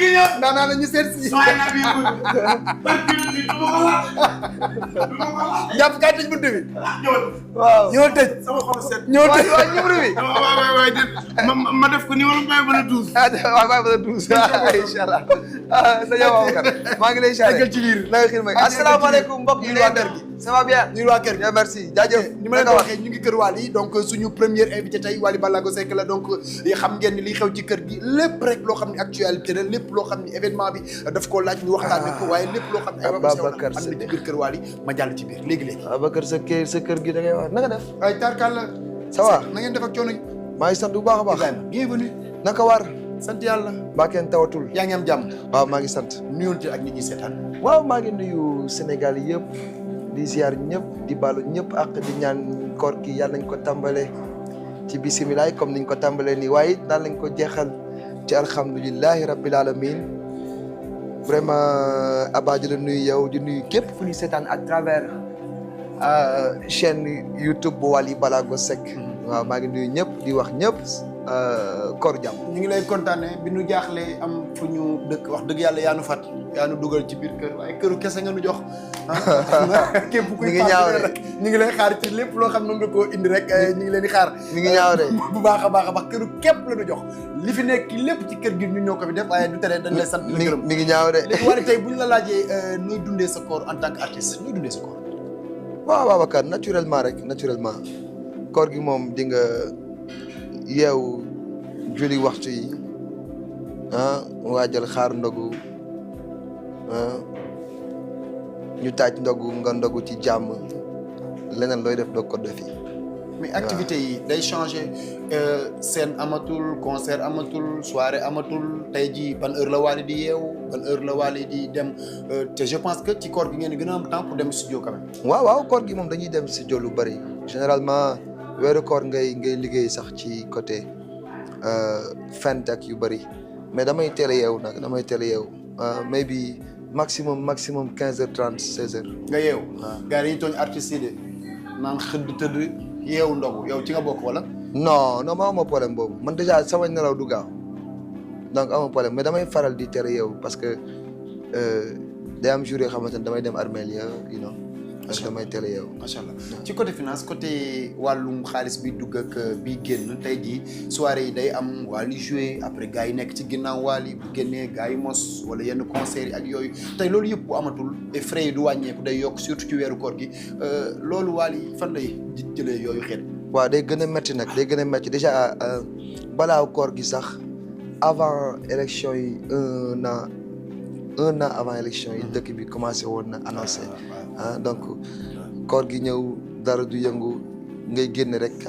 naa la ñu seet si. jàpp kaay tëj buntu bi. waaw ñoo tëj. sama xol set. ñoo tëj waaw numéro bi. waay ma def ko numéro bàyyi ba la 12. waaw bàyyi ba la 12 incha allah dañoo wax kat maa ngi lay charré ci biir na nga xiir may asalaamaaleykum mbokk yi waa kër gi ça va bien ñu waa kër gi merci jaajëf ni ma leen ko waxee ñu ngi kër Wally donc suñu première invité tey Wally Ballago Seck la donc xam ngeen ni li xew ci kër gi lépp rek loo xam ne actualité la lépp loo xam ne événement bi daf koo laaj ñu waxtaanee ko waaye lépp loo xam ne Ababacar am na ci biir kër Wally ma jàll ci biir léegi-léegi Ababacar sa kër gi da ngay wax na nga def ay tarkal la ça va na ngeen def ak coono maa ngi sant bu baax a baax Ibrahima bienvenue naka war sant yàlla mbaa kenn tawatul yaa ngi am jàmm waaw maa ngi sant nuyonte ak nit ñi seetaan waaw maa ngi nuyu Sénégal yëpp di ziar ñëpp di baalu ñëpp ak di ñaan koor gi yàlla nañ ko tàmbale ci bisimilah comme niñ ko tàmbalee nii waaye it daan lañ ko jeexal ci alhamdulilahi rabbil alamin vraiment Abba di la nuyu yow di nuyu képp fu ñuy seetaan à travers chaîne YouTube bu Wally Ballago Seck waaw maa ngi nuyu ñëpp di wax ñëpp koor jàmm ñu ngi lay kontaane bi nu jaaxlee am fu ñu dëkk wax dëgg yàlla yaa nu fat yaa nu dugal ci biir kër waaye këru kese nga nu jox képp kuy ngi ñaaw de ñu ngi lay xaar ci lépp loo xam ne nga koo indi rek ñu ngi leen di xaar mi ngi ñaaw de bu baax a baax a baax këru képp la nu jox li fi nekk lépp ci kër gi ñu ñoo ko fi def waaye du tere dañ lay sant la gërëm mi ngi ñaaw de léegi Wally tey bu ñu la laajee nooy dundee sa koor en tant que artiste nooy dundee sa koor waaw Babacar naturellement rek naturellement koor gi moom di nga yeewu julli waxtu yi waajal xaar ndogu ñu taaj ndogu nga ndogu ci jàmm leneen looy def doo ko defi mais activité yi day changé scène amatul concert amatul soirée amatul tey jii ban heure la Wally di yeewu ban heure la Wally di dem te je pense que ci koor gi ngeen di gën a am temps pour dem studio quand même. waaw koor gi moom dañuy dem studio lu bëri généralement weeru koor ngay liggéey sax ci côté fent ak yu bëri mais damay teel a yeewu nag damay teel a yeewu maybe maximum 15h30 16h. nga yeewu. waaw gars yi dañuy tooñ artistes yi de naan xëdd tëdd yeewu ndogu yow ci nga bokk wala. non ma amoo problème boobu man déjà sama nelaw du gaaw donc amoo problème mais damay faral di teel a yeewu parce que day am jour yoo xamante ne damay dem armeel ya you know donc damay teel a yeewu. macha allah ci côté finance côté wàllum xaalis bi dugg ak bi génn tey jii soirée yi day am Wally joué après gars yi nekk ci ginnaaw Wally bu génnee gars yi mos wala yenn concert yi ak yooyu tey loolu yëpp bu amatul et frais yi du wàññeeku day yokk surtout ci weeru koor gi loolu Wally fan lay jëlee yooyu xeet. waaw day gën a métti nag day gën a métti déjà balaa koor gi sax avant élection yi un an avant élection yi dëkk bi commencé woon na annoncé donc koor gi ñëw dara du yëngu ngay génn rek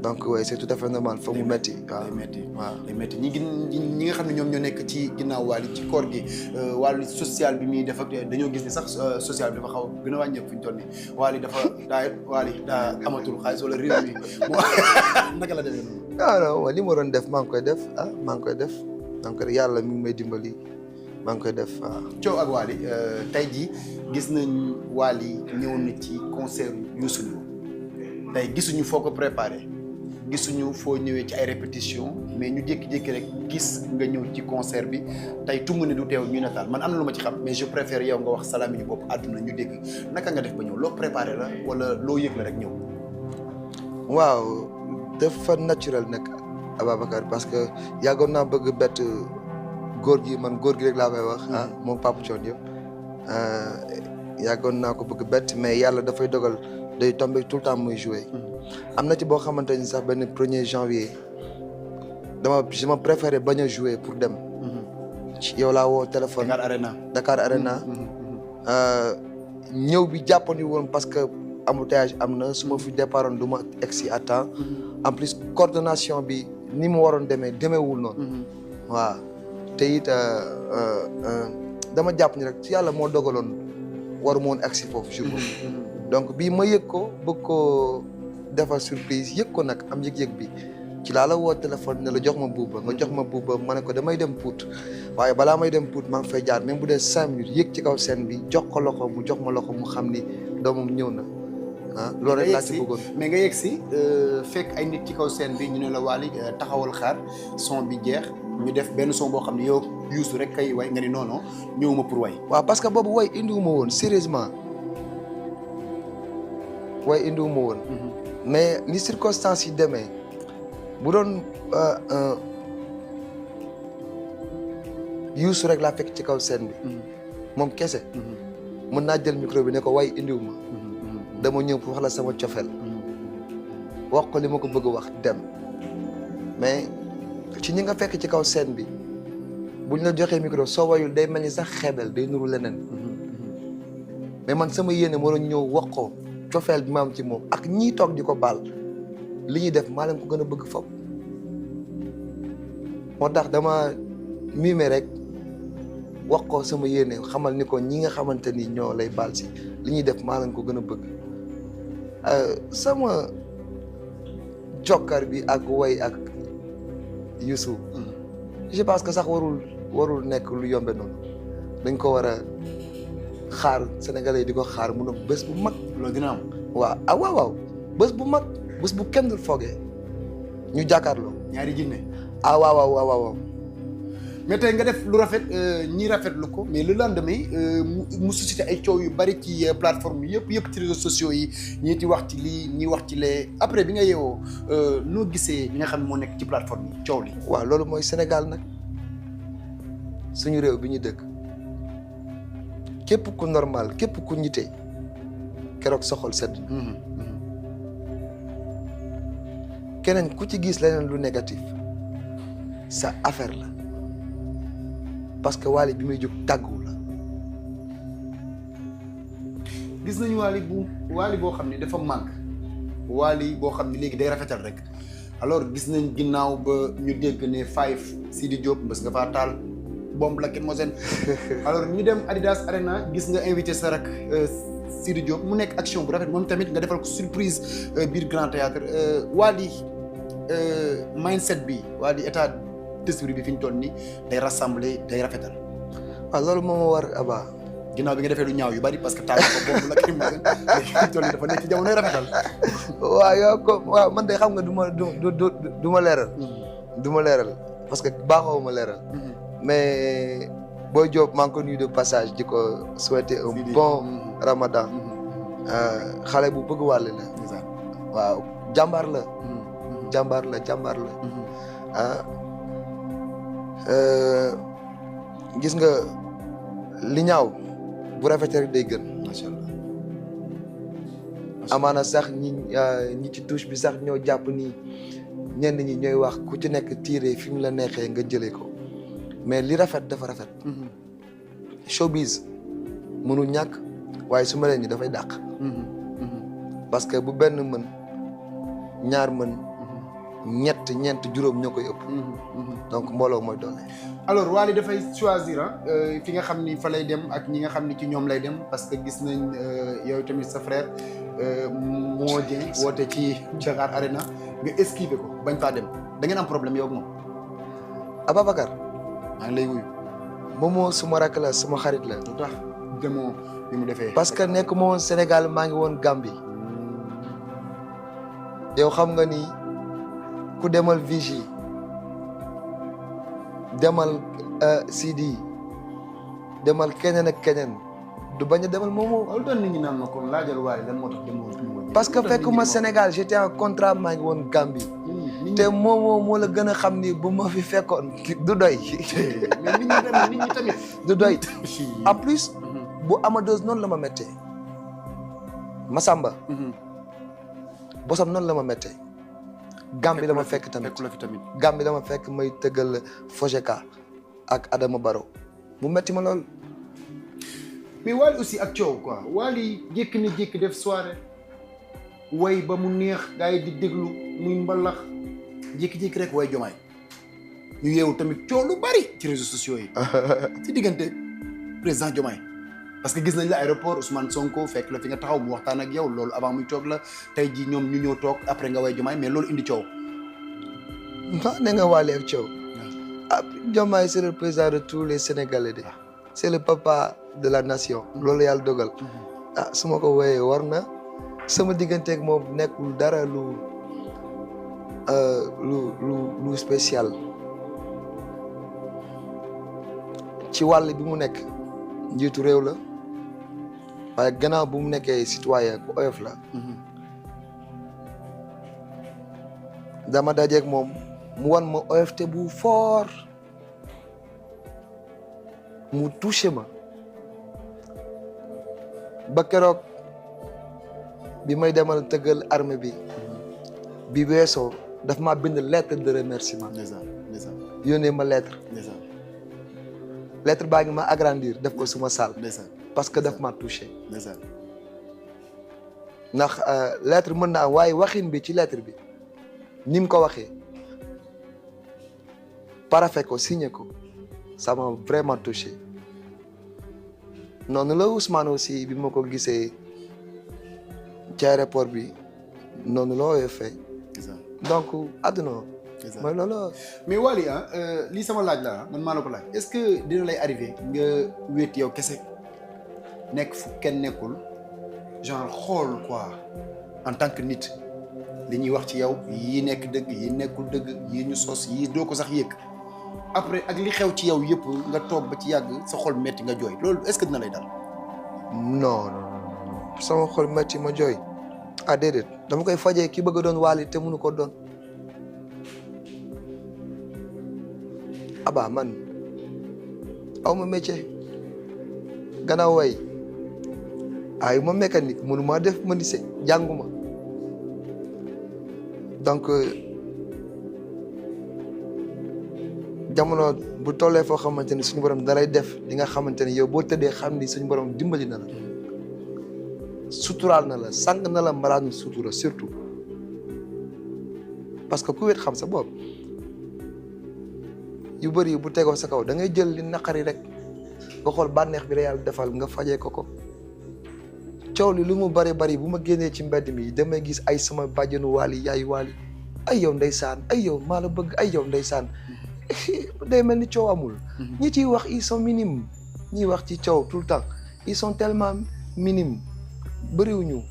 donc ouais c'est tout à fait normal foog mu métti waaw day métti ñi nga xam ne ñoom ñoo nekk ci ginnaaw Wally ci koor gi wàllu social bi muy def ak dañoo gis ni sax social bi dafa xaw a gën a wàññeeku fi ñu toll nii Wally daa amatul xaalis wala réew mi naka la demee noonu. non li ma doon def maa ngi koy def maa ngi koy def donc yàlla mi ngi may dimbali maa ngi koy def waaw. coow ak Wally tey jii gis nañ Wally ñëw na ci concert Youssou Ndour tey gisuñu foo ko préparé gisuñu foo ñëwee ci ay répétition mais ñu jékki-jékki rek gis nga ñëw ci concert bi tey tungu ne du teew ñu nataal man am na lu ma ci xam mais je préfère yow nga wax salaam yi bopp àdduna ñu dégg naka nga def ba ñëw loo préparé la wala loo yëg la rek ñëw. waaw dafa naturel nag Ababacar parce que yàggoon naa bëgg bett góor gi rek laa koy wax moom Papa Thione yëpp yàggoon naa ko bëgg bett mais yàlla dafay dogal day tombé tout le temps muy joué am na ci boo xamante ni sax benn 1er janvier je ma préféré bañ a jouer pour dem yow laa woo téléphone Dakar Arena ñëw bi jàppandi woon parce que embouteillage am na su ma fi départoon du ma egsi à temps en plus coordination bi ni mu waroon demeewul noonu waaw te it dama jàpp ni rek ci yàlla moo dogaloon waru moon agsi foofu jour boobu donc bii ma yëg ko bëgg ko defal surprise yëg ko nag am yëg-yëg bi ci laa la woo téléphone ne la jox ma buuba nga jox ma buuba ma ne ko damay dem Pout waaye balaa may dem Pout maa ngi fay jaar même bu dee 5 minutes yëg ci kaw scène bi jox ko loxo mu jox ma loxo mu xam ni doomam ñëw na loolu rek laa ci bëggoon mais nga yegg si fekk ay nit ci kaw scène bi ñu ne la Wally taxawal xaar son bi jeex ñu def benn son boo xam ne yow Youssou rek kay way nga ni non non ñëwuma pour way. waaw parce que boobu way indiwuma woon sérieusement way indiwuma woon. mais ni circonstances yi demee bu doon Youssou rek laa fekk ci kaw scène bi. moom kese. mën naa jël micro bi ne ko way indiwuma. dama ñëw pour wax la sama cofeel. wax ko li ma ko bëgg a wax dem mais ci ñi nga fekk ci kaw scène bi buñ la joxee micro soo wayul day mel ni sax xeebel day nuru leneen mais man sama yéene moo doon ñëw wax ko cofeel bi ma am ci moom ak ñii toog di ko baal li ñuy def maa leen ko gën a bëgg fop moo tax dama mimé rek wax ko sama yéene xamal ni ko ñi nga xamante ni ñoo lay baal si li ñuy def maa leen ko gën a bëgg sama jokkar bi ak way ak Youssou je pense que sax warul nekk lu yombe noonu dañ ko war a xaar sénégalais yi di ko xaar mun a bés bu mag loolu dina am. waaw bés bu mag bés bu kenn dul foogee ñu jàkkaarloo. ñaari jinne. waaw. mais tey nga def lu rafet ñi rafetlu ko mais le lendemain mu suscité ay coow yu bari ci plateforme yëpp ci réseaux sociaux yi ñii ci wax ci lii ñii wax ci lee après bi nga yeewoo noo gisee li nga xam ne moo nekk ci plateforme yi coow li. waaw loolu mooy Sénégal nag suñu réew bi ñu dëkk képp ku normal képp ku ñite keroog soxol sedd. keneen ku ci gis leneen lu négatif sa affaire la. parce que Wally bi muy jóg tàggu la. gis nañu Wally boo xam ne dafa manque Wally boo xam ne léegi day rafetal rek alors gis nañ ginnaaw ba ñu dégg ne Five Sidi Diop mbës nga faa taal bombe la kenn moo seen alors ñu dem Adidas Arena gis nga invité sa rak Sidi Diop mu nekk action bu rafet moom tamit nga defal ko surprise biir Grand Théâtre Wally mindset bi Wally état d'esprit bi fi ñu toll nii day rassembler day rafetal. waaw loolu moo ma war Aba. ginnaaw bi nga defee lu ñaaw yu bari parce que taal ko boobu la kii mu gën fi ñu toll nii dafa nekk ci jamonoy rafetal. waaw man de xam nga du ma leeral. du ma leeral parce que baaxoo ma leeral. mais Boy Diop maa ngi ko nuyu de passage di ko souhaiter un bon Ramadan. xale bu bëgg Wally la. waaw jàmbaar la. jàmbaar la. gis nga li ñaaw bu rafetee rek day gën. macha allah. amaana sax ñi ci touche bi sax ñoo jàpp ni ñenn ñi ñooy wax ku ci nekk tiire fi mu la neexee nga jëlee ko mais li rafet dafa rafet. showbiz mënul ñàkk waaye su ma leen ni dafay dàq. parce que bu benn mën ñaar mën. ñeent juróom ñoo koy ëpp. donc mbooloo mooy doole. alors Wally dafay choisir fi nga xam ni fa lay dem ak ñi nga xam ni ci ñoom lay dem parce que gis nañ yow tamit sa frère moo jël woote ci Dakar Arena nga esquiver ko bañ faa dem da ngeen am problème yow ak moom. Ababacar. maa ngi lay wuyu. Momo suma rakk la suma xarit la. lu tax demoo bi mu defee. parce que nekk ma woon Sénégal maa ngi woon Gambie. yow xam nga ni. ku demal Vigie demal Sidi demal keneen ak keneen du bañ a demal Momo. lu tax nit ñi naan ma kon laajal Wally lan moo tax demoo. parce que fekkuma Sénégal j'étais en contrat maa ngi woon Gambie. te Momo moo la gën a xam ni bu ma fi fekkoon du doy. mais nit ñi tamit. du doy en plus. bu Amadeus noonu la ma méttee. Masamba. bosam noonu la ma méttee. Gambie la ma fekk tamit Gambie la ma fekk may tëggal Fojeka ak Adama Barrow mu metti ma lool. mais Wally aussi ak coow quoi Wally jékki na jékki def soirée way ba mu neex gars yi di déglu muy mbalax jékki-jékki rek way Jomaay ñu yeewu tamit coow lu bari ci réseaux sociaux yi. ci diggante président Jomaay parce que gis nañ la aéroport Ousmane Sonko fekk la fi nga taxaw mu waxtaan ak yow loolu avant muy toog la tey jii ñoom ñu ñëw toog après nga way Diomaye mais loolu indi coow. ne nga Wally ak coow. ah Diomaye c'est le président de tous les Sénégalais de. c'est le papa de la nation. loolu yàlla dogal. ah su ma ko woyee war na sama digganteeg moom nekkul dara lu spécial ci wàll bi mu nekk njiitu réew la waaye gannaaw bu mu nekkee citoyen ku oyof la dama dajeeg moom mu wan ma oyofte bu fort mu touché ma ba keroog bi may demal tëggal armée bi weesoo daf ma bind lettre de remerciement yónnee ma lettre baa ngi ma agrandir def ko suma salle parce que daf ma touché ndax lettre mën na am waaye waxin bi ci lettre bi ni mu ko waxee paraphé ko signé ko ça m'a vraiment touché noonu la Ousmane aussi bi ma ko gisee ci aéroport bi noonu la wooyee fay donc àdduna mooy loolu. mais Wally lii sama laaj la man maa la ko laaj est-ce que dina lay arrivé nga wéet yow kese nekk fu kenn nekkul genre xool quoi en tant que nit li ñuy wax ci yow yii nekk dëgg yii nekkul dëgg yii ñu sos yii doo ko sax yëg après ak li xew ci yow yëpp nga toog ba ci yàgg sa xol metti nga jooy loolu est-ce que dina lay dal. non sama xol metti ma jooy ah déedéet dama koy fajee ki bëgg a doon Wally te mënu ko doon. Aba man aw ma métier gannaaw way ay ma mécanique mënu maa def menuisier jànguma donc jamono bu tollee foo xamante ni suñu borom dalay def li nga xamante ni yow boo tëddee xam ni suñu borom dimbali na la suturaal na la sàng na la mbalaanu sutura surtout parce que ku wet xam sa bopp yu bëri bu tegoo sa kaw da ngay jël li naqari rek nga xool bànneex bi la yàlla defal nga fajee ko coow li lu mu bari bari bu ma génnee ci mbedd mi damay gis ay sama bàjjenu Wally yaayu Wally ay yow ndeysaan ay yow maa la bëgg ay yow ndeysaan day mel ni coow amul ñi ciy wax ils sont minimes ñiy wax ci coow tout le temps ils sont tellement minimes bëriwuñu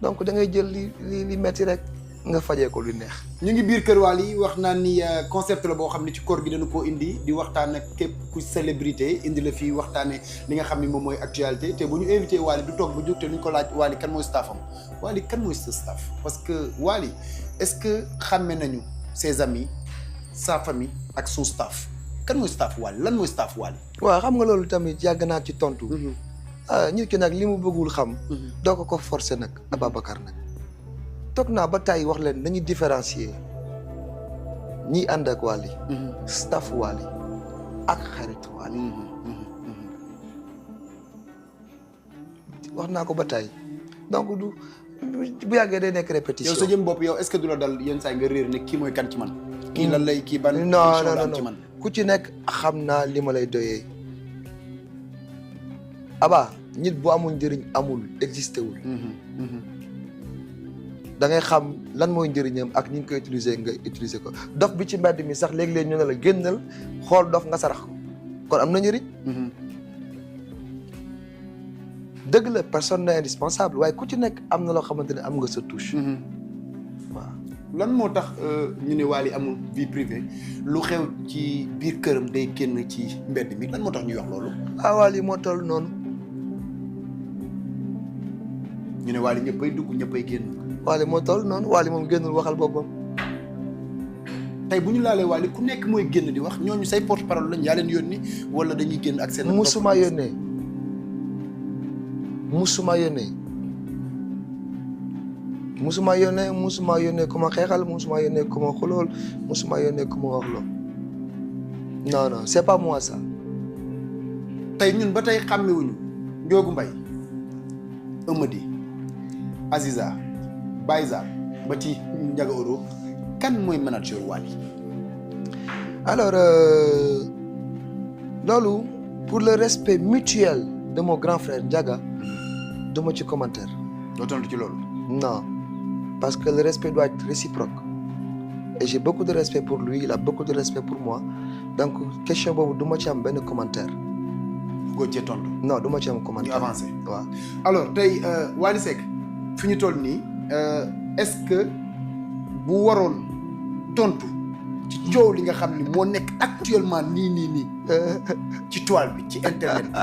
donc da ngay jël li metti rek nga fajee ko lu neex. ñu ngi biir kër Wally wax naa ni concept la boo xam ne ci koor gi dañu koo indi di waxtaan ak képp ku célébrité indi la fii waxtaanee li nga xam ni moom mooy actualité te bu ñu invité Wally du toog bu jóg te duñ ko laaj Wally kan mooy staffam Wally kan mooy sa staff parce que Wally est-ce que xàmme nañu ses amis sa famille ak son staff kan mooy staff Wally lan mooy staff Wally. waaw xam nga loolu tamit yàgg naa ci tontu. nit ki nag li mu bëggul xam. doo ko forcer nag Ababacar nag. toog naa ba tey wax leen nañu différencier ñiy ànd ak Wally staff Wally ak xarit Wally wax naa ko ba tey donc du bu yàggee day nekk répétition. yow sa jëm bopp yow est-ce que du la dal yenn saa yi nga réer ne kii mooy kan ci man. kii lan lay kii ban. non ci man ku ci nekk xam naa li ma lay doyee. Aba nit bu amul njëriñ amul existé wul. da ngay xam lan mooy njëriñam ak ni ñu koy utiliser nga utiliser ko dof bi ci mbedd mi sax léeg-léeg ñu ne la génnal xool dof nga sarax ko kon am na njëriñ. dëgg la personne n'est indispensable waaye ku ci nekk am na loo xamante ne am nga sa touche. waaw lan moo tax ñu ne Wally amul vie privée lu xew ci biir këram day génn ci mbedd mi lan moo tax ñuy wax loolu. Wally moo toll noonu. ñu ne Wally ñëppay dugg ñëppay génn. Wally moo toll noonu Wally moom génnul waxal boppam. tey bu ñu laalee Wally ku nekk mooy génn di wax ñooñu say porte parole lañ yaa leen yónni wala dañuy génn ak seen. musuma yónnee musuma yónnee ku ma xeexal musuma yónnee ku ma xulool musuma yónnee ku ma wax loo non c'est pas moi ça. tey ñun ba tey xàmmewuñu Ndiogou Mbaye Amady Aziza Bayza ba ci Ndiaga Euro kan mooy manager Wally. alors loolu pour le respect mutuel de mon grand frère Ndiaga duma ci commentaire. doo tontu ci loolu. non parce que le respect doit être réciproque et j'ai beaucoup de respect pour lui il a beaucoup de respect pour moi donc question boobu duma ci am benn commentaire. bëggoo cee tontu. non duma ci am commentaire. ñu avancé waaw. alors tey Wally Seck fi ñu toll nii est-ce que bu waroon tontu ci coow li nga xam ni moo nekk actuellement nii ci toile bi ci internet bi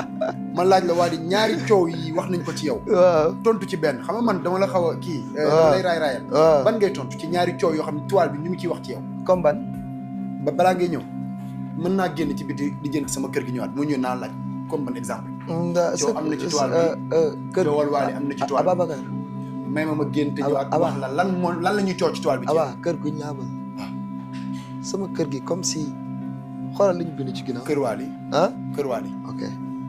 man laaj la Wally ñaari coow yi wax nañ ko ci yow. waaw tontu ci benn xam nga man dama la xaw a kii. dama lay raayal. ban ngay tontu ci ñaari coow yoo xam ne toile bi ñu ngi ciy wax ci yow. comme ban. balaa ngay ñëw mën naa génn ci biti di jënd sama kër gi ñëwaat moo ñëw naa laaj comme ban exemple. coow am na ci toile bi kër coowal Wally am na ci toile bi Ababacar. may ma génn te ñëwaat wax la lan la ñuy coow ci toile bi. Aba kër guñ laa ba sama kër gi comme si xoolal li ñu bind ci ginnaaw. Kër Wally. ah Kër Wally. ok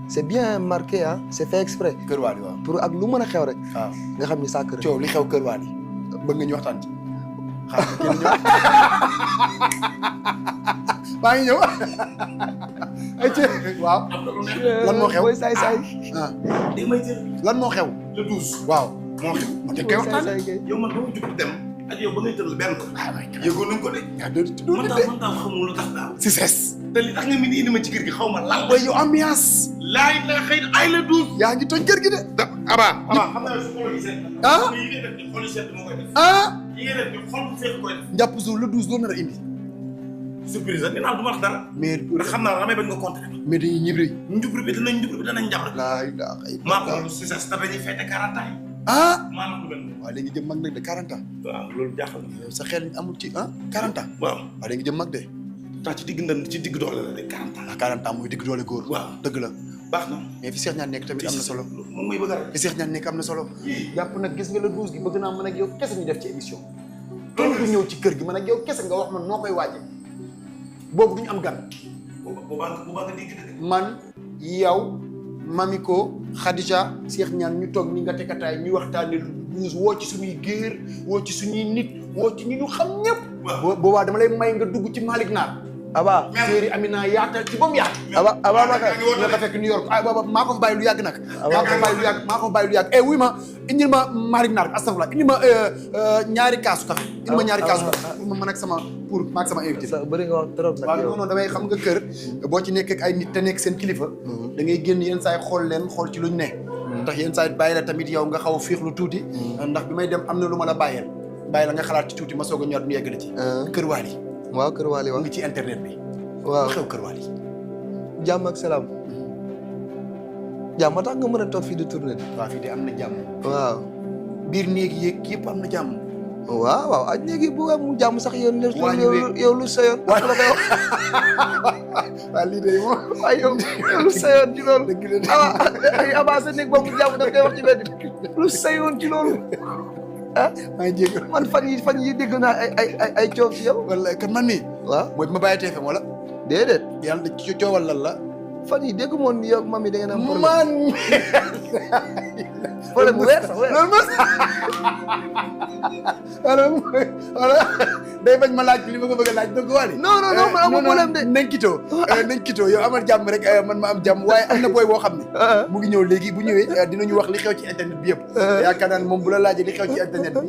c'est bien marqué ah c'est fait exprès. Kër Wally waaw. pour ak lu mën a xew rek. waaw nga xam ni saa kër. coow li xew Kër Wally bëgg nga ñu waxtaan ci xaaral kenn ñëw maa ngi ñëw ay ci waaw lan moo xew mooy saay-saay. ah di may jël lan moo xew le 12. waaw moo xew ma te koy waxtaan yow man dama jug dem ak yow ba ngay tëral benn ko. yëgoon nañ ko de. yaa doo man daal xamul lu tax daal. si ses te li tax nga mi indi ma ci kër gi xaw ma lan la. waaye yow ambiance laay la xëy na ay le 12. yaa ngi toj kër gi de Aba xam naa su xol yi seet. ah yi ngay def ni xol yi seet moo koy def. ah yi ngay def ni xol bu seet koy def. njàpp suuf le 12 loolu nar a indi surprise la dinaa du ma wax dara. mais ndax xam naa damay bañ nga compter. mais dañuy ñibri njublu bi danañ njabra. laa ilaaha maa ko illallaah am si sa stade dañuy fête 40 ans yi. ah maa la ko mel. waaw léegi jëm mag nag de 40 ans waaw loolu jaaxal na. yow sa xel amul ci 40 ans waaw waaw léegi jëm mag de tax ci digg ndand ci digg doole la de 40 ans. 40 ans mooy digg doole góor waaw dëgg la baax na. mais fi Cheikh Niane nekk tamit am na solo moom mooy bëgg a rek. fi Cheikh Niane nekk am na solo jàpp nag gis nga le 12 gi bëgg naa mën ak yow kese ñu def ci émission kenn du ñëw ci kër gi man ak yow kese nga wax man noo koy waaje boobu duñu am gan boobaa nga dégg dëgg. man yow Mamiko Khadija Cheikh Niane ñu toog ni nga tekataay ñuy waxtaanee le 12 woo ci suñuy géer woo ci suñuy nit woo ci ñi ñu xam ñëpp boobaa dama lay may nga dugg ci Malick Naar Aba. séeri Amina yaatal ci ba mu yaatu Ababacar. nga ko fekk New York ah booba maa ko fa bàyyi lu yàgg nag maa ko fa bàyyi lu yàgg wuy ma indil ma Malick Naar astafurlah indil ma ñaari kaasu café indil ma ñaari kaasu café pour ma mën ak sama pour ma ak sama invité sa bëri nga wax trop nag waaw yow. non non damay xam nga kër boo ci nekk ak ay nit te nekk seen kilifa da ngay génn yenn saay xool leen xool ci luñ ne ndax yenn saay bàyyi la tamit yow nga xaw a fiixlu tuuti ndax bi may dem am na lu ma la bàyyeel bàyyi la nga xalaat ci tuuti ma soog a ñëwaat ñu yeggale ci Kër Wally waaw Kër Wally mu waaw. ngi ci internet bi waaw xew Kër Wally jàmm ak salaam. jàmm tax nga mën a toog fii di tourner. waaw fii de am na jàmm waaw. biir néeg yéeg yëpp am na jàmm waaw waaw ak léegi bu am jàmm sax yow. Wally weeg yow lu sayoon. Wally la koy wax. waaw lii de moom waaye yow lu sayoon ci loolu. dëgg la de ay Aba sa néeg boobu jàmm daf koy wax ci benn lu sayoon ci loolu. ah maa ngi jégal man fan yi dégg naa ay coow ci yow. wala kan man nii waaw mooy bi ma bàyyi TFM wala déedéet. yàlla ci coowal lan la fan yi dégg moon ni yow ak mami da ngeen am problème. man problème bu weer sax weer. loolu mos wala day bañ ma laaj li ma ko bëgg a laaj dëgg Wally non non non man amul problème de. nañ kitoo yow amal jàmm rek man ma am jàmm waaye am na booy boo xam ne mu ngi ñëw léegi bu ñëwee dinañu wax li xew ci internet bi yëpp yaakaar naa ne moom bu la laajee li xew ci internet bi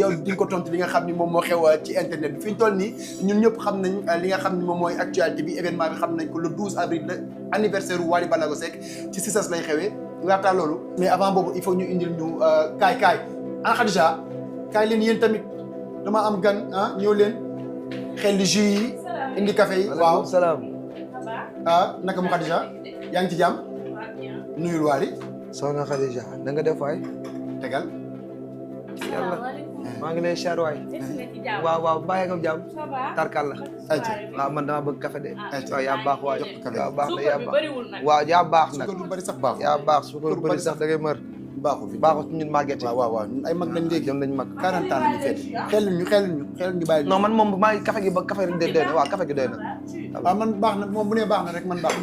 yow di nga ko tontu li nga xam ni moom moo xew ci internet bi fi ñu toll nii ñun ñëpp xam nañ li nga xam ni moom mooy actualité bi événement bi xam nañ ko le 12 avril la anniversaire u Wally Ballago Seck ci Cissas lay xewee laataa loolu mais avant boobu il faut ñu indil ñu kaay ana Khadija kaay leen yéen tamit dama am gan ñëw leen xel li jus yi indi café yi waaw salaam. naka mu Khadija yaa ngi ci jàmm nuyul Wally soxna Khadija na nga def waay. tegal yàlla maa ngi lay char waay. waaw bàyyi nga jàmm. tarkal la. ayca waaw man dama bëgg café de. ayca waaw yaa baax waay. café yaa baax na yaa baax. waaw yaa baax nag. suukar lu bari sax baaxul yaa baax su ko bëri sax da ngay mër. baaxul fi baaxul ci ñun màgget yi. waaw ñun ay mag lañ léegi jëm nañ mag. 40 ans lañu fête xel ñu bàyyi non man moom maa ngi café gi ba café gi doy na waaw café gi doy na. waaw man baax na moom bu nee baax na rek man baax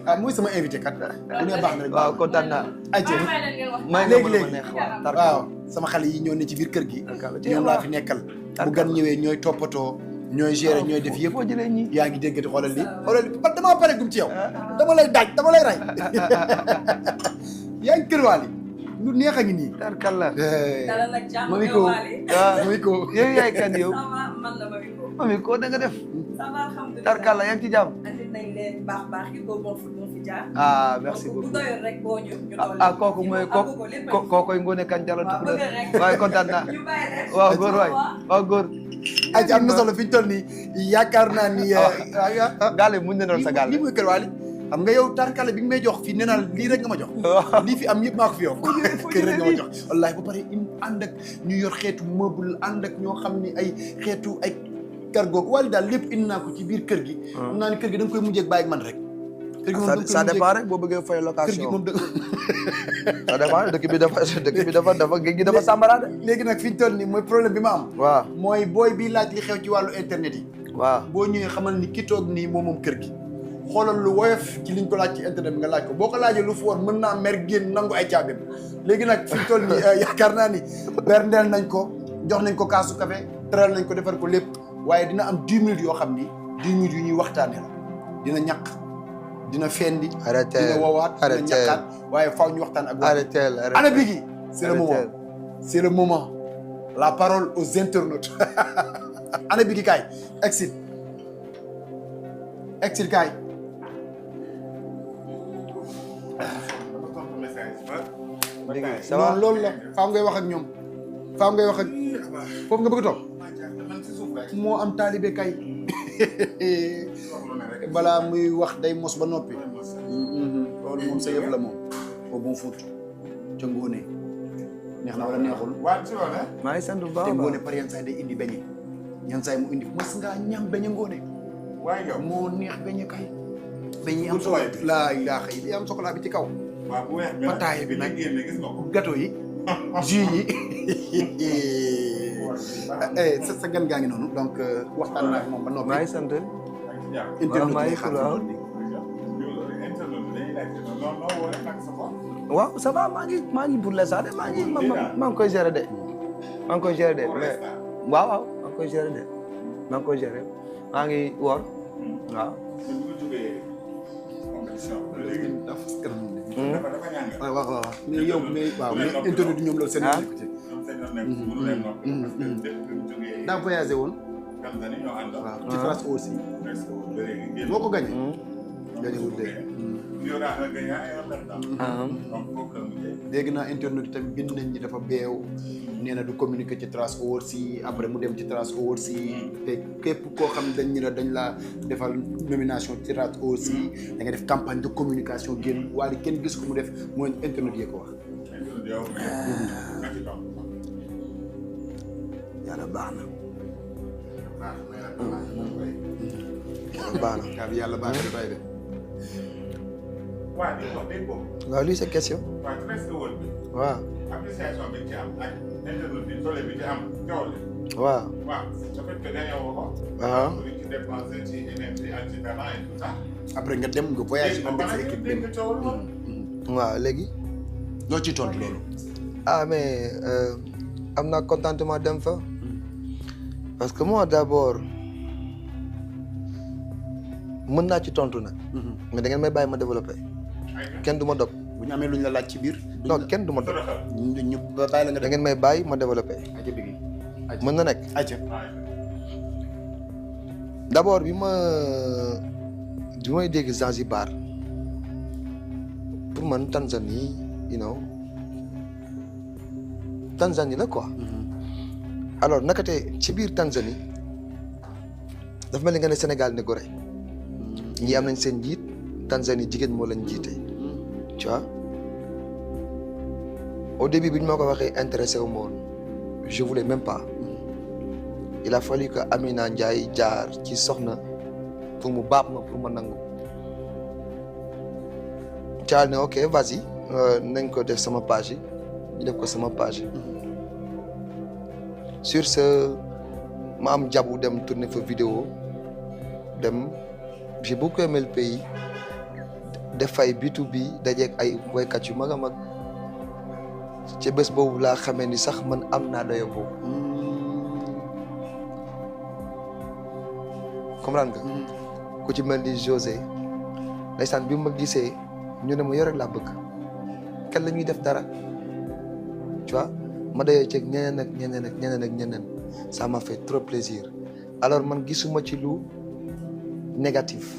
na mooy sama invité kat bu nee baax na rek waaw kontaan naa. ayca may nga mën a neex waaw tarkal. waaw sama xale yi ñoo ne ci biir kër gi ñoom laa fi nekkal bu gan ñëwee ñooy toppatoo ñooy gérer ñooy def yëpp foo jëlee ñii. yaa ngi déggati xoolal lii man damaa pare gum ci yow dama lay daaj dama lay rey yaa ngi Kër Wally lu neex a ngi nii tarkal la. dara nag jàmm Mamiko waaw Mamiko yow yaay kan yow. ça va man la Mamiko. Mamiko da nga def. ça va alhamdulilah. tarkal la yaa ngi ci jàmm. andi nañ leen baax yi boobu moo fi Dia. ah merci bu beaucoup doyoon rek boo ñu dolli. ah kooku mooy kookoy Ngoné Kane Diallo waaw bëgg rek. waaye kontaan naa ñu bàyyi rek. waaw góor waay waaw góor ay am na solo fi ñu toll nii yaakaar naa ni gaale muñ ne doon sa gaale lii mooy kër Waly xam nga yow tarkale bi nga may jox fii nee naa lii rek nga ma jox lii fi am yëpp maa ko fi yokk kër rek nga ma jox wallaahi ba pare ànd ak ñu yor xeetu meuble ànd ak ñoo xam ni ay xeetu ay cargo Waly daal lépp indi naa ko ci biir kër gi xam naa ni kër gi da nga koy mujjee bàyyi ak man rek kër gi moom ça dépend rek boo bëggee fay kër gi moom location ça dépend dëkk bi dafa géej gi dafa sàmbaraade léegi nag fi ñu toll nii mooy problème bi ma am waaw mooy booy bi laaj li xew ci wàllu internet yi waaw boo ñëwee xamal ni ki toog nii moom kër gi xoolal lu woyof ci liñ ko laaj ci internet bi nga laaj ko boo ko laajee lu fu woon mën naa mer génn nangu ay caabeem léegi nag fi ñu toll nii yaakaar naa ni berndeel nañ ko jox nañ ko kaasu café teral nañ ko defar ko lépp waaye dina am 10 minutes yoo xam ni 10 minutes yu ñuy waxtaanee la dina ñàkk dina fendi dina wowaat dina ñàkkaat waaye faaw ñu waxtaan ak arrêtez ana Biggi c'est le moment c'est le moment la parole aux internautes ana Biggi kaay exil kaay ça va non loolu la faaw ngay wax ak ñoom faaw ngay wax ak foofu nga bëgg toog moo am taalibe kay balaa muy wax day mos ba noppi loolu moom sa yëf la moom boobu mu fuut ca Ngoné neex na wala neexul maa ngi sant bu baax te a Ngoné baax par yenn saa yi day indi beñe yenn saa yi mu indi mos ngaa ñam beñe Ngoné moo neex beñe kay beñe am solo laa ilaaha yi am chocolat bi ci kaw pataay bi nag gâteau yi jus yi sa gan gaa ngi noonu donc waxtaan naa ak moom ba noppi maa ngi sant internet maa lay ngi xaar waaw waaw ça va maa ngi pour l'instant de maa ngi koy gérer de maa ngi koy gérer de mais waaw maa ngi koy gérer de maa ngi koy gérer maa ngi woor waaw waaw waaw mais yow mais waaw mais internet ñoom loolu seen daa voyagé woon waaw ci France aussi moo ko gagné gagné wul de dégg naa internet yi tamit bind nañ ñi dafa beew nee na du communiquer ci Trace Awards yi après mu dem ci Trace Awards yi te képp koo xam dañ ñu la dañ laa defal nomination ci Trace Awards yi da nga def campagne de communication génn waaye kenn gis ko mu def mooy internet yee ko wax yàlla baax na yàlla baax na bàyyi de waaw lii sa question waaw appréciation bi ci am ak internet bi doole bi ci am coow li. waaw waaw le fait que dañoo ko. waaw li ci dépensé ci énergie ak ci talent et tout ça. après nga dem nga voyage nga def sa équipe dem waaw léegi loo ciy tontu loolu ah mais am naa contentement dem fa parce que moi d'abord mën naa ci tontu nag mais da ngeen may bàyyi ma développé kenn du ma dog bu ñu amee lu ñu la laaj ci biir non kenn du ma dog ñu bàyyi la nga da ngeen may bàyyi ma développé aca Biggi mën na nekk aca d'abord bi may dégg Zanzibar pour man Tanzanie you know Tanzanie la quoi alors nakate ci biir Tanzanie dafa mel ni nga ne Sénégal ne Gorée ñii am nañ seen njiit Tanzanie jigéen moo lañ jiite tu vois au début bi ñu ma ko waxee intéressé wu ma woon je voulais même pas il a fallu que Amina Ndiaye jaar ci soxna pour mu baab ma pour ma nangu caal ne ok vas-y nañ ko def sama page yi ñu def ko sama page sur ce ma am jabu dem tourner fa vidéo dem j'ai beaucoup aimé le pays def fay B2B dajeeg ay woykat yu mag a mag ci bés boobu laa xamee ni sax man am naa dayo boobu comprendre nga ku ci mel ni José ndeysaan bi ma gisee ñu ne ma yow rek laa bëgg kan la ñuy def dara tu vois ma dayoo ceeg ñeneen ak ñeneen ak ñeneen ak ñeneen ça m'a fait trop plaisir alors man gisuma ci lu négatif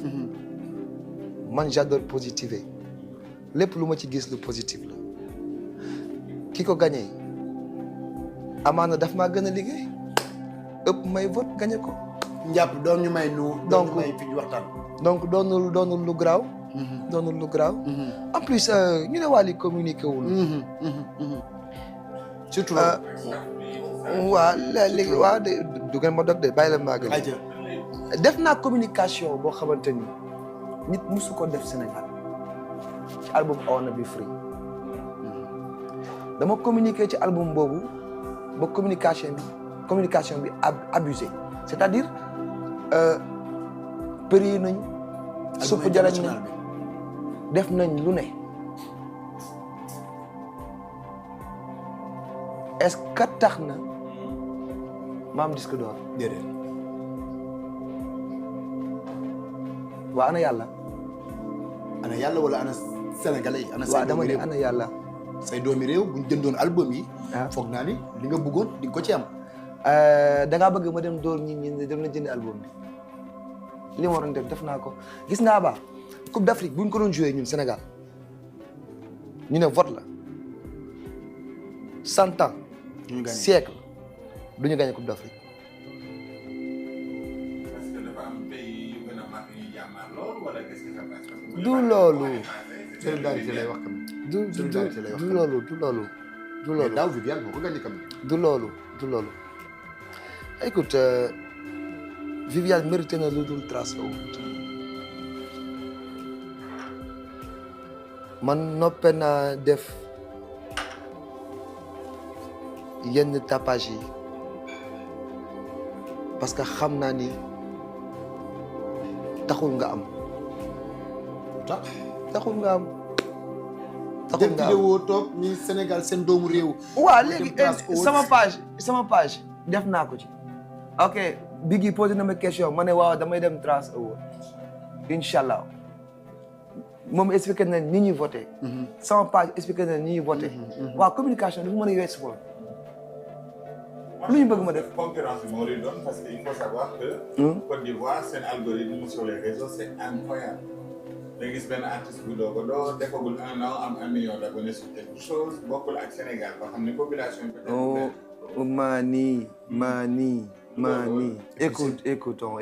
man j'adore positiver lépp lu ma ci gis lu positif la ki ko gagné amaana daf maa gën a liggéey ëpp may vote gagné ko. njàpp doon ñu may nu. donc doon ñu may fi ñu waxtaan. donc doonul lu garaaw. doonul lu garaaw. en plus ñu ne Wally communiqué wul. surtout waa léegi waa du ngeen ma dog de bàyyi la maa gën. def naa communication boo xamante ni nit musu ko def Sénégal ci album I Wanna Be Free dama communiquer ci album boobu ba communication bi abusé c'est-à-dire përi nañ supp jarañ nañ def nañ lu ne est-ce que tax na ma am disque d'or déedéet. waa ana yàlla. ana yàlla wala ana sénégalais yi. ana say waaw dama doomi ne réew ana yàlla. say doomi réew buñ jëndoon album yi. foog naa ni li nga bëggoon di nga ko ci am. da ngaa bëgg ma dem dóor ñi dem na jënd album bi li ma waroon def naa ko gis nga ba Coupe d'Afrique buñ ko doon joué ñun Sénégal ñu ne vote la 100 ans. ñu gagné siècle du ñu gagné Coupe d'Afrique. parce que dafa am pays yu gën a mag yu jàmmaar lool wala qu'est-ce que ça passe. du loolu. solidarité lay wax kam du loolu. daaw Viviane moo ko gagné kam. du loolu. écoute Viviane mérité na lu dul Trace Award man noppee naa def yenn tapage yi parce que xam naa ni taxul nga am. taxul nga am. def vidéo toog ni Sénégal seen doomu réew. waaw léegi sama page def naa ko ci. ok Biggi posé na ma question ma ne waaw damay dem Trace Award incha allah moom expliqué na ni ñuy voté. sama page expliqué na ni ñuy voté. waaw communication dafa mën a weesu foofu. lu ñu bëgg ma def. concurrence bi moo di doon parce que il faut savoir que. Côte d'Ivoire seen algorithme sur les réseaux c'est incroyable. da gis benn artiste bu doog a door defagul 1 an am 1 million d'abonnés sur quelque chose bokkul ak Sénégal ba xam ne population bi. Mani. Écoutons.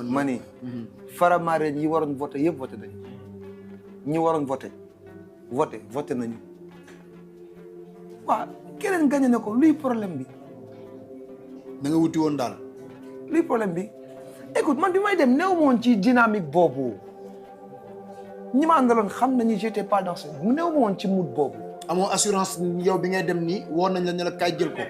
Mani. Faramareen yi waroon voté yëpp voté nañu. ñi waroon voté nañu. waaw keneen gagné na ko luy problème bi. da nga wuti woon daal. luy problème bi. écoute man bi may dem néew moon ci dynamique boobu ñi ma àndaloon xam nañu j'étais pas dans ce néew moon ci mood boobu. amoo assurance yow bi ngay dem nii woon nañ la ne la kaay jël ko.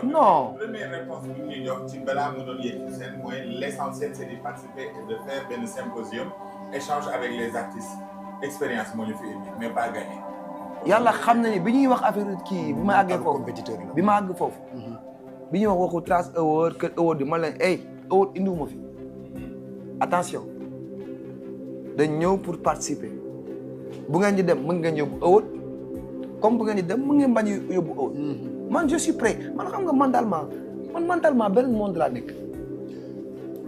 non. première réponse bi ñu jox ci balaa mu doon yegg ci seen mooy l'essentiel c'est de participer et de faire benn symposium échange avec les artistes expérience moo ñu fi indi mais pas gagner. yàlla xam na ni bi ñuy wax affaire kii bi ma àggee foofu compétiteur la bi ma àgg foofu. bi ñuy wax waxu Trace Award kër Award bi ma leen Award indiwuma fi. attention dañ ñëw pour participer bu ngeen di dem mën ngeen yóbbu Award comme bu ngeen di dem mën ngeen bañ a yóbbu Award man je suis prêt man xam nga mentalement beneen monde laa nekk.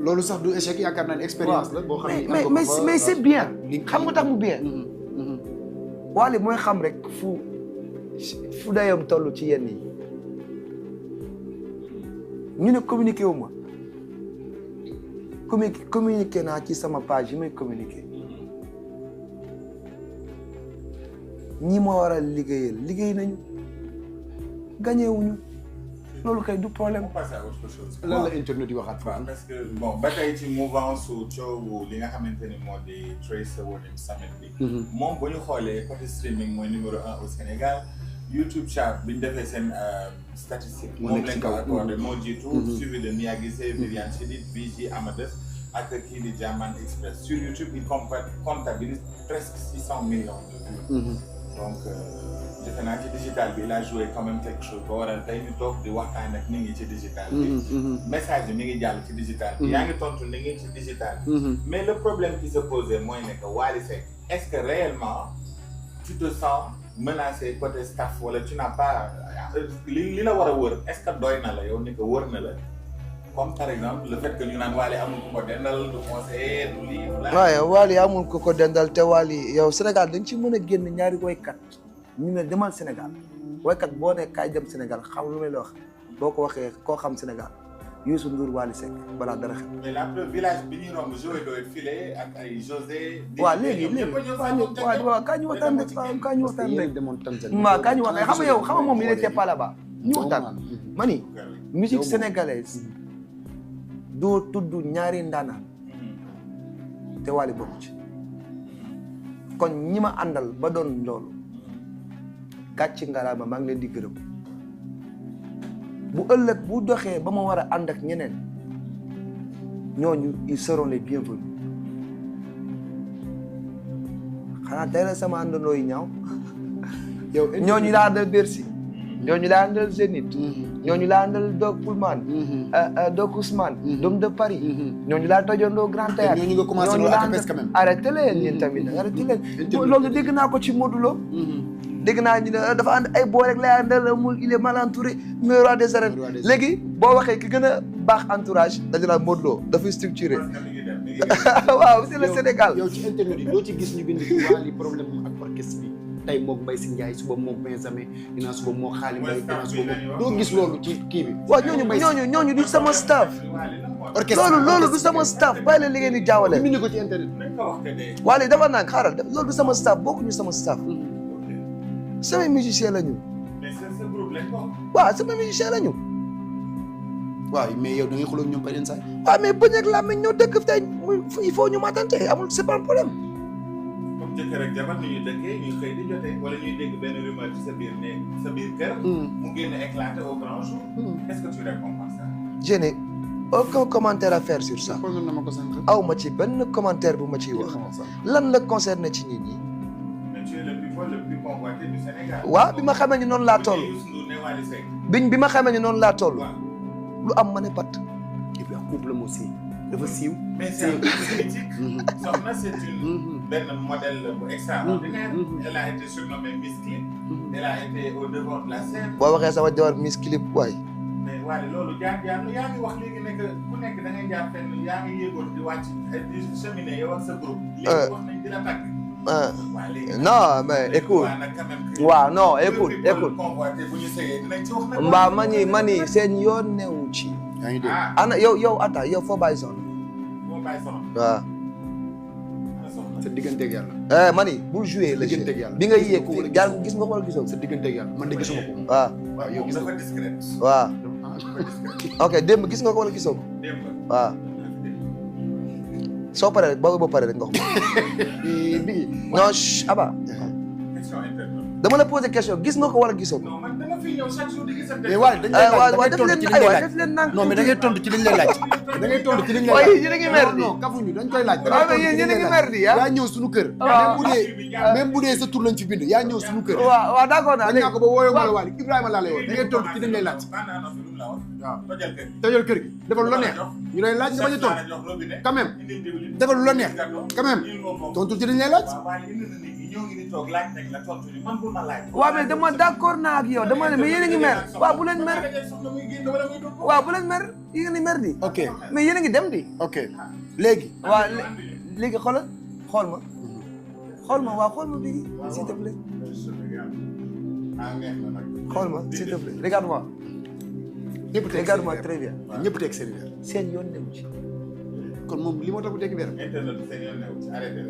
loolu sax du échec yaakaar naa ne expérience la. boo xam ne mais c'est bien. xam nga tax mu bien. Wally mooy xam rek fu dayoom toll ci yenn yi ñu ne communiqué wu ma. communiqué naa ci sama page yi may communiqué ñi ma war a liggéey nañu gagné wuñu loolu kay du problème. on passe à autre chose. lan la internet yi waxaat. waaw parce que bon ba tey ci mouvance su coowu li nga xamante ni moo di Trace Award Summit bi. moom bu ñu xoolee côté streaming mooy numéro 1 au Sénégal. YouTube chart bi ñu defee seen statistique. moom lañ ko accordé moo jiitu. suivi de Mia Guissé Viviane Chidid BJ Amadeus ak kii di Jaman Express sur YouTube il comptabilise presque 600 millions de vues. donc defe naa ci digital bi il a joué quand même quelque chose ba waral tey ñu toog di waxtaan ak nit ñi ci digital bi. message bi mi ngi jàll ci digital bi. yaa ngi tontu nit ñi ci digital bi. mais le problème qui se posait mooy ne que Wally Seck est-ce que réellement tu te sens menacé côté staff wala tu n'as pas li la war a wër est-ce que doy na la yow ni ko wër na la. comme par exemple le fait que ñu naan Wally amul ku ko dendal du conseiller du lii du laa. waaye Wally amul ku ko dendal te Wally yow Sénégal dañ ci mën a génn ñaari woykat ñu ne demal Sénégal woykat boo ne kaay dem Sénégal xam lu may la wax boo ko waxee koo xam Sénégal Youssou Ndour Wally Seck balaa dara xew. mais la preuve village bi ñuy romb Joe doy filé ak ay José. waaw léegi waaw kaa ñu waxtaan rek kaa ñu waxtaan rek. demoon Tanzanie. waaw kaa ñu waxtaan xam nga yow xam nga moom il était pas là-bas ñu waxtaan. ma ni musique sénégalaise doo tudd ñaari ndaanaan te Wally bokk ci kon ñi ma àndal ba doon loolu gàcc ngalaama maa ngi leen di gërëm bu ëllëg bu doxee ba ma war a ànd ak ñeneen ñooñu ils seront les bienvenus xanaa tey la sama àndandoo yi ñaaw yow ñooñu laa àndal Bercy ñooñu laa àndal Zénith ñooñu laa àndal Doc Pullman Doc Ousmane Dôme de Paris ñooñu laa tojandoo Grand Théâtre ñooñu nga commencé loolu ak APS quand même. arrêté leen yéen tamit arrêté leen loolu dégg naa ko ci Modou Lo dégg naa ñu ne dafa ànd ay boo rek lay àndal amul il est mal entouré mais roi des arènes léegi boo waxee ki gën a baax entourage dañu naan Modou Lo dafay structuré waaw c'est le Sénégal yow ci internet yi doo ci gis ñu bind ci Wally problème ak orchestre bi tey moom Mbaye Sy Ndiaye suba moom Benjamin dinaa suba moo Xaali Mbaye dinaa suba moom doo gis loolu ci kii bi. waaw ñooñu du sama staff orchestre loolu du sama staff bàyyi leen li ngeen di jaawale bind ko ci internet. Wally dafa naan xaaral loolu du sama staff bokkuñu sama staff samay musicien la ñu waaw samay musicien la ñu waaw mais yow da ngay xuloo ñoom ba leen sax. waaw mais bëñ ak làmmiñ ñoo dëkk tey il faut ñu matante amul c'est pas un problème comme jëkkër ak jabar ni ñuy dëkkee ñuy xëy di jotee wala ñuy dégg benn rumeur ci sa biir ne sa biir kër. mu génn éclaté au grand jour. Qu'est-ce que tu réponds à ça? je n'ai aucun commentaire à faire sur ça xool na ma ko sànq. aw ma ci benn commentaire bu ma ciy wax lan la concerné ci nit ñi mais tu es le plus convoité du Sénégal. waaw bi ma xamee ni noonu laa toll bi ma xamee ni noonu laa toll lu am ma ne pat et puis ak couple am aussi dafa siiw. mais c'est un couple mythique. Soxna c'est une benn modèle bu extraordinaire. Elle a été surnommée Miss Clip. Elle a été au devant de la scène. boo waxee sama jabar Miss Clip waay mais Wally loolu jaar yaa ngi wax léegi ne que ku nekk da ngay jaar fenn yaa ngi yéegoon di wàcc di cheminer yow ak sa groupe. léegi wax nañ di la tàgg. non mais écoute waaw non écoute mbaa mani seen yoon newu ci yaa ngi dégg. ana yow ata yow foo bàyyi soxna waaw sa digganteeg yàlla. mani bul jouer le jeu digganteeg yàlla. bi nga yéeg fii daal gis nga xool gisoo sa digganteeg yàlla man de gisuma ko. waaw waaw yow gis nga ko. waaw ok démb gis nga ko wala gisoo ko waaw soo paree rek ba pare rek nga xam. bii non aba dama la poser question gis nga ko wala gisoo ko. mais Wally dañ lay laaj waaw da ngay tontu ci liñ lay laaj. def leen nang non mais da ngay tontu ci liñ lay laaj. da ngay tontu ci liñ lay laaj. waaye yéen a ngi mer di. non kafuñu dañ koy laaj. waaw mais yéen a ngi mer di ah. yaa ñëw suñu kër. waaw même bu dee sa tur lañ fi bind yaa ñëw suñu kër. waaw d'accord naa dañ naa ko ba wooyoo ma la Wally Ibrahima laa lay woo da ngay tontu ci liñ lay laaj. waaw tojal kër gi defal lu la neex ñu lay laaj nga bañ a tontu quand même defal lu la neex quand même tontu ci liñ lay laaj. waaw mais dama d'accord naa ak yow dama ne mais yéen a ngi mer waaw bu leen mer waaw bu leen mer yéen a ngi mer di. ok mais yéen a ngi dem di. ok léegi. waaw léegi xoolal xool ma xool ma bii s'il te plaît xool ma s'il te plaît regarde-moi. ñëpp teg regarde-moi très bien. ñëpp teg seen weer. seen yoon dem ci. kon moom li moo tax mu tekki weer. internet bi seen yoon newu ci arrêté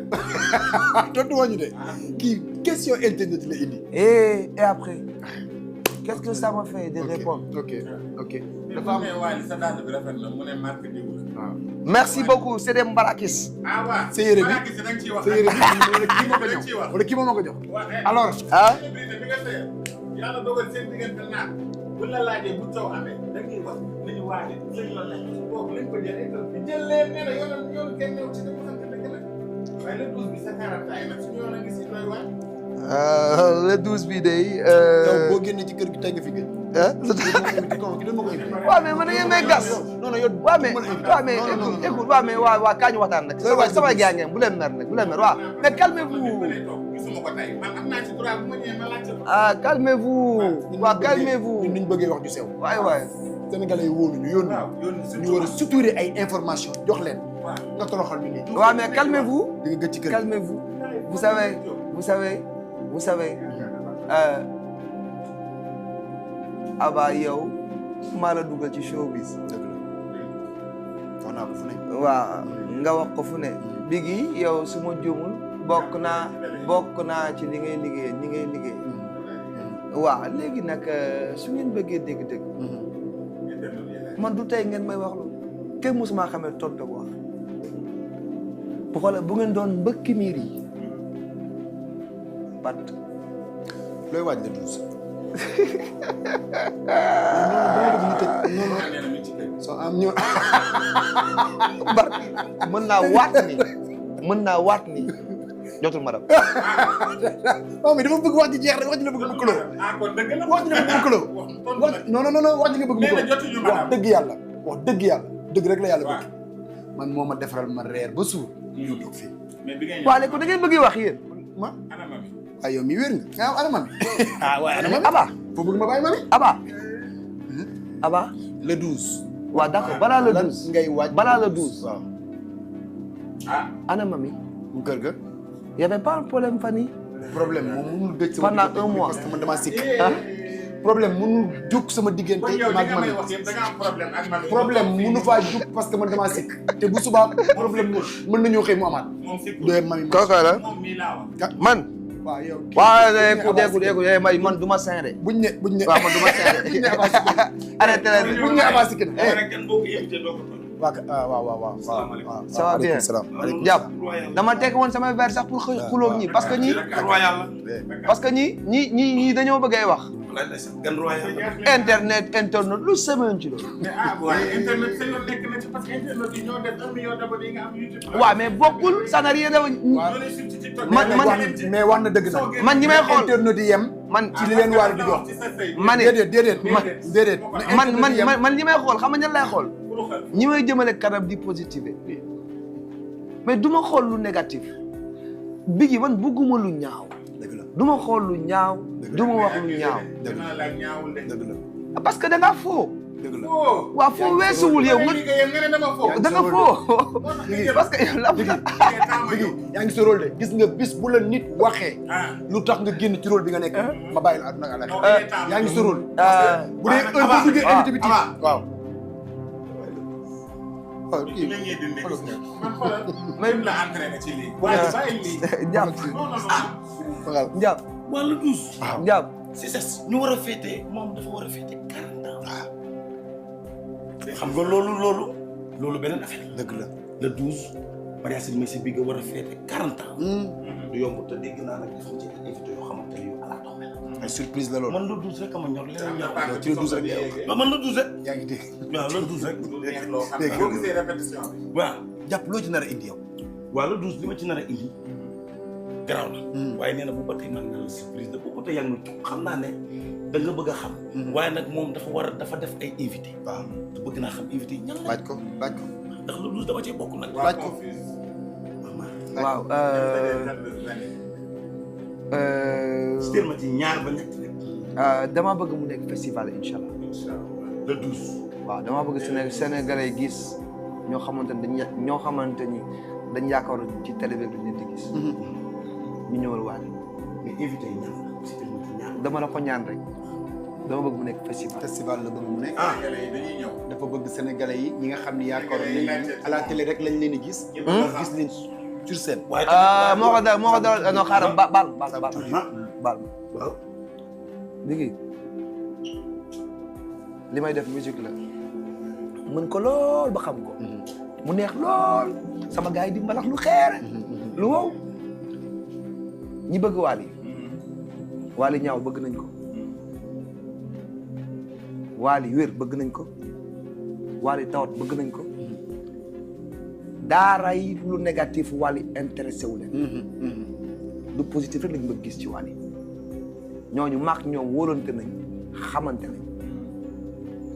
tontu woo ñu de kii question internet la indi. et après qu'est-ce que ça m'a fait de répondre. ok dafa am Wally sa dàll bi rafet na mu ne marque diw la. waaw. merci beaucoup c'est des mbarakis. ah waaw sa yére bi Mbarakis da nga ciy wax. sa yére bi wala kii moo ko jox wala kii moo ma ko jox. alors. ah. bi nga sëy yàlla dogal seen diggante naat bu la laajee bu coow amee da ngay wax nañu Wally lañ la laaj boobu lañ ko jëlee bi jël leen nee na yoonu kenn ñëw ci dama xam ne dëgg la waaye le 12 bi sa karataay nag suñu yoon a ngi si doy waar. le 12 bi de. yow boo génnee ci kër gi tey nga fi gën. waaw mais man da ngeen may gas. non non yow. waaw mais écoute waaw mais waa kaa ñu waxtaan nag. sama gaa ngeen bu leen mer nag bu leen mer waaw mais calmez-vous. gisuma ko tey man am naa ci droit bu ma ñëwee ma laajte ko. ah calmez-vous. waaw calmez-vous. ñun ni ñu bëggee wax ju sew. waay waay. sénégalais yi wóoluñu yónni ñu war a suturer ay information jox leen nga toroxal ñu nii waaw mais calmez-vous di nga gëj ci kër calmez-vous vous savez Aba yow maa la dugal ci showbiz dëgg la wax naa ko fu ne waaw nga wax ko fu ne Biggi yow su ma juumul bokk naa ci li ngay liggéey ñi ngay liggéey waaw léegi nag su ngeen bëggee dégg-dégg man du tey ngeen may wax lu kenn mosuma xamee tontu ko wax bu xoolee bu ngeen doon mbëkki miir yi bat looy waaj la douze soo am ñëw bar mën naa waat ni jotul ma dam waaw mais dafa bëgg wax ji jeex rek wax ji la bëgg mu kuloo wax ji la bëgg mu kuloo wax non wax ji nga bëgg mu kuloo wax dëgg yàlla dëgg rek la yàlla bëgg man moo ma defaral ma reer ba suur ñu toog fii waaw léegi ko da ngeen bëgg wax yéen ma waaw yow mi wér nga ana mami waaye ana mami Aba foo bëgg ma bàyyi mami Aba le 12 waaw d'accord balaa le 12 ngay waaj balaa le 12 waaw ana mami mu kër ga y avait pas un problème fan yii problème moom mënul dëj sama pendant diggante un mois parce que man damaa sikk problème mënul jóg sama diggante maag mami problème mënu faa jóg parce que man damaa sikk te bu subaa problème mën nañoo xëy mu amaat doye mami kooku la man waaw yow waaw écoute may man du ma sain de buñ ne waaw man du ma sain de arrêté leen buñ ne avance sikk na ça va bien jàpp dama teg woon samay verre sax pour xulóog ñi parce que ñi dañoo bëggee wax internet lu semaine ci loolu waaw mais bokkul ça n'a rien à man mais wax na dëgg nag man ñi may xool internet yi yem man ci li leen waar di jox man déedéet man ñi may xool xam nga ñan lay xool ñi may jëmale kanam di positive mais du ma xool lu négatif Biggi man bëgguma lu ñaaw du ma xool lu ñaaw du ma wax lu ñaaw parce que da nga foo waaw foo weesuwul yow da nga foo parce que Biggi yaa ngi sa rôle de gis nga bis bu la nit waxee lu tax nga génn ci rôle bi nga nekk ma bàyyi la àdduna ak àllaxira yaa ngi sa rôle bu dee heure bu duggee invité bi waaw Ndiab wala 12. waaw Ndiab si ñu war a féetee moom dafa war a féetee 40 ans. xam nga loolu beneen affaire dëgg la le 12 Maria Sy Messi bi nga war a féetee 40 ans. du yomb te dégg naa nag dafa ci ay invité yoo xamante ne yu ala doxal. ay surprise la loolu man le 12 rek a ma ñor leneen ñor. yow ci le 12 rek waaw man le 12 rek. yaa ngi dégg waaw le 12 rek. boo gisee répétition bi. waaw. jàpp loo ci nar a indi yow waaw le 12 li ma ci nar a indi. garaaw la. waaye nee na bu ba tey man na la surprise de bu ba tey yaa ngi xam naa ne da nga bëgg a xam. waaye nag moom dafa def ay invité. waaw te bëgg naa xam invité yi ñan la. laaj ko ndax le 12 dama cee bokk nag. laaj ko waaw stéel ma ci ñaar ba ñett rek. dama bëgg mu nekk festival incha allah. le 12. waaw dama bëgg Sénégalais gis ñoo xamante ni dañ yaakaar ci télé bi dañ leen di gis. ñu ñëwal waale. mais invité yi ñan la stéel ma ci ñaar. dama la ko ñaan rek dama bëgg mu nekk festival la bëgg mu nekk dañuy ñëw. dafa bëgg sénégalais yi ñi nga xam ni yaakaaroon nañu à la télé rek lañ leen di gis gis leen sur scène waaye moo ko dal non xaaral baal waaw. Biggi li may def musique la mën ko lool ba xam ko mu neex lool sama gars yi di mbalax lu xeere lu wow ñi bëgg Wally ñaaw bëgg nañ ko Wally wér bëgg nañ ko Wally tawat bëgg nañ ko daaray lu négatif Wally intéressé wu leen lu positif rek lañ bëgg gis ci Wally ñooñu maak ñoom wóolante nañ xamante nañ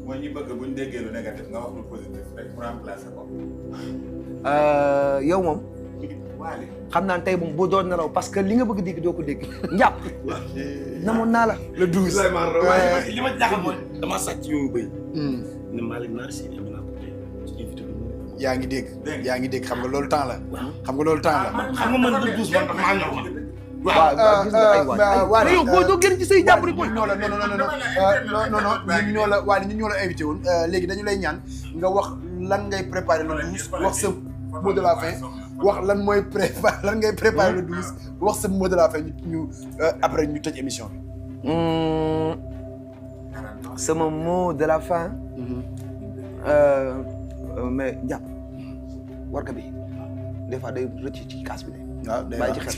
mooy ñi bëgg buñ déggee lu négatif nga wax lu positif rek pour remplacer ko. yow moom Wally. xam naa tey moom boo doon nelaw parce que li nga bëgg dégg doo ko dégg njàpp namoon naa la le 12 li ma jaaxal mooy dama sàcc yu bëy ne Malick Naar si dem naa ko tey invité ko. yaa ngi dégg xam nga loolu temps la. xam nga loolu temps la. xam nga man de douze man dafa maa ñor man. waaw gis nga ay waay yow boo doo génn ci say jàmbur ñun ñoo la ñun ñoo la invité woon léegi dañu lay ñaan nga wax lan ngay préparer le 12 wax sa mot de la fin wax lan mooy lan ngay préparer le 12 wax sa mot de la fin ñu après ñu tëj émission bi. sama mot de la fin. mais jàpp warga bi des fois day rëcc ci kaas bi de. waaw day bàyyi ci xel.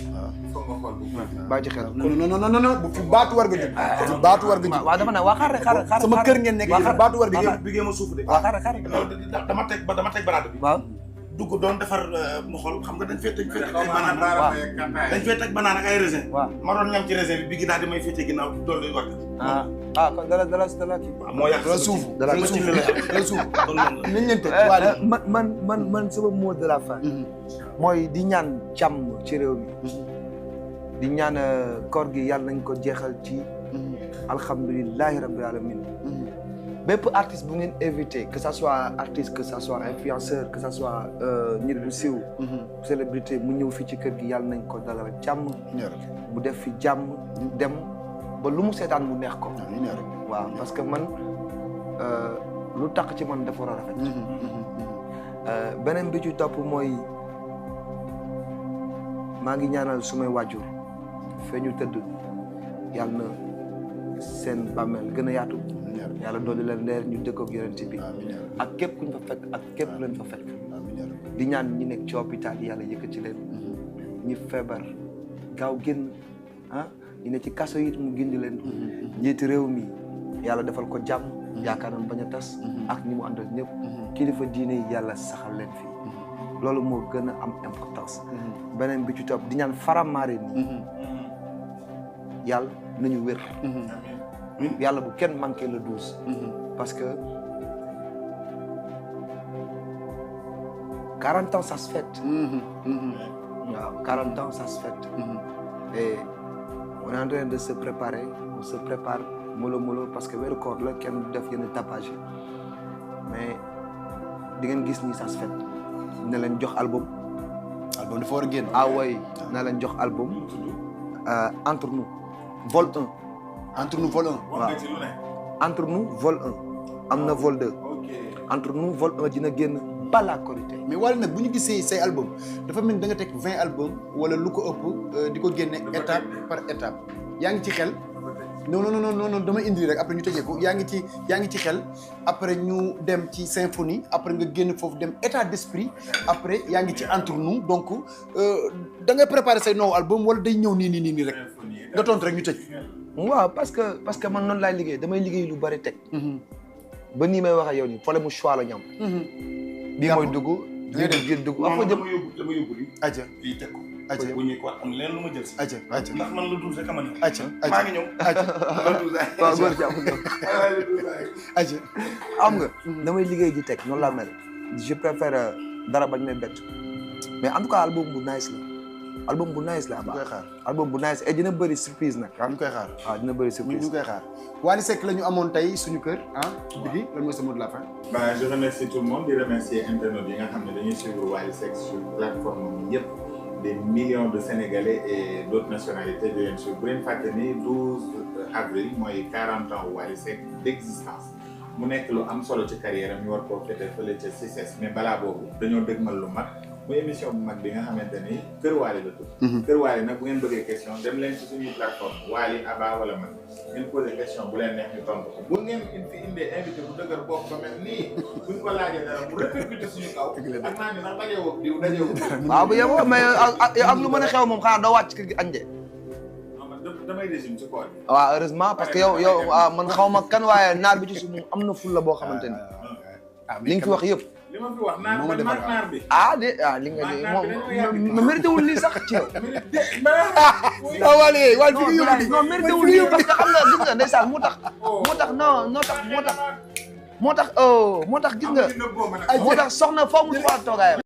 bàyyi ci xel. non bu fi baatu warga ji. bu fi baatu warga ji. waaw dafa ne waa xaar sama kër ngeen nekk bu fi baatu warga ji. bi ngeen ma suuf de. waa xaar dama teg baraade bi. waaw. dugg doon defar mu xool xam nga dañ fee teg ay banaan. waaw dañ fee teg banaan ak ay raisin. waaw ma doon ñam ci raisin bi gi daal di may féete ginnaaw doole warga. kon dala kii. waaw moo yàq dala suuf dala suuf. kon noonu la. nañ leen tëj waa man sama mot de la fin. mooy di ñaan jàmm ci réew mi. di ñaan koor gi yàlla nañ ko jeexal ci. alhamdulilahi rabbil alamin. bépp artiste bu ngeen invité que ça soit artiste que ça soit influenceur que ça soit ñi du siiw. célébrité mu ñëw fii ci kër gi yàlla nañ ko dalal jàmm. mu def fi jàmm dem ba lu mu seetaan mu neex ko. waaw parce que man lu tax ci man dafa war a rafet. beneen bi ci topp mooy maa ngi ñaanal sumay waajur fee ñu tëdd yàlla na seen bàmmeel gën a yaatu. yàlla dooli leen leer ñu dëkkoog yonent bi ak képp ku ñu fa fekk ak képp leen fa fekk. di ñaan ñi nekk ci hôpital yi yàlla yëkkati leen. ñi feebar gaaw génn ñi ne ci kaso yi mu gindi leen. njiiti réew mi yàlla defal ko jàmm. yaakaar nañ bañ a tas. ak ñi mu àndal ñëpp. kilifa diine yi yàlla saxal leen fii. loolu moo gën a am importance. beneen bi ci topp di ñaan Faramareen yàlla nañu wér. yàlla bu kenn manqué le 12. parce que 40 ans ça se fête. waaw 40 ans ça se fête. et on est en train de se préparer on se prépare mollo parce que weeru koor la kenn def yenn tapage mais di ngeen gis ni ça se fête. na leen jox album. album dafa war a génn. oui na leen jox album. entre nous vol 1. entre nous vol 1. waaw entre nous vol 1. am na vol 2. entre nous vol 1 dina génn balaa Korité. mais wala nag bu ñu gisee say album dafa mel ni da nga teg 20 album wala lu ko ëpp di ko génne étape par étape yaa ngi ci xel. non dama indi rek après ñu tëjee ko yaa ngi ci xel après ñu dem ci symphonie après nga génn foofu dem état d'esprit après yaa ngi ci entre nous donc da ngay préparer say nouveau album wala day ñëw nii rek nga tontu rek ñu tëj. waaw parce que man noonu laay liggéey damay liggéey lu bari teg. ba nii may wax ak yow nii problème mu choix la ñu am. bii mooy dugg. bii dugg wax ko jëm. dama yóbbu lii. aja lii teg ko. aja bu ñuy ko am leen lu ma jël si. aja ndax man la douze rek a ma ne. aja maa ngi ñëw. waaw góor ci am aja am nga. damay liggéey di teg noonu laa mel. je préfère dara bañ may bett mais en tout cas album bu nice la. album bu nice la ñu koy xaar album bu nice et dina bëri surprise nag. ñu koy xaar waaw dina bëri surprise ñu koy xaar. Wally Seck la ñu amoon tey suñu kër Biggi lan mooy sa mot de la fin. Je remercie tout le monde di remercier internautes yi nga xam ne dañuy suivre Wally Seck sur plateforme bi yëpp des millions de Sénégalais et d'autres nationalités di leen suivre bu leen fàtte ni 12 avril mooy 40 ans Wally Seck d'existence mu nekk lu am solo ci carrière am ñu war koo fêter fële ca CICES mais balaa boobu dañoo dëgmal lu mag. muy émission bu mag bi nga xamante ni Kër Wally la tudd. Kër Wally nag bu ngeen bëggee question dem leen ci suñuy plateforme Wally Aba wala man ngeen posé question bu leen neex ñu tontu ko bu ngeen fi indee invité bu dëgër bopp ba mel nii buñ ko laajee dara mu répercuté suñu kaw ak naa ni nag dajewoo diw dajewoo. waaw bu yeboo mais ak lu mën a xew moom xanaa doo wàcc kër gi añ de. non man damay régime ci koor bi. waaw heureusement parce que yow man xaw ma kan waaye naar bi ci suuf moom am na ful la boo xamante ni. li nga fi wax yëpp. li ma fi wax naar bi. li nga moom mérité wul lii sax ci yow. Wally fi nga yóbbu non mérité wul lii parce que xam nga gis nga ndeysaan moo tax gis nga moo tax soxna foo mu fa toogaayam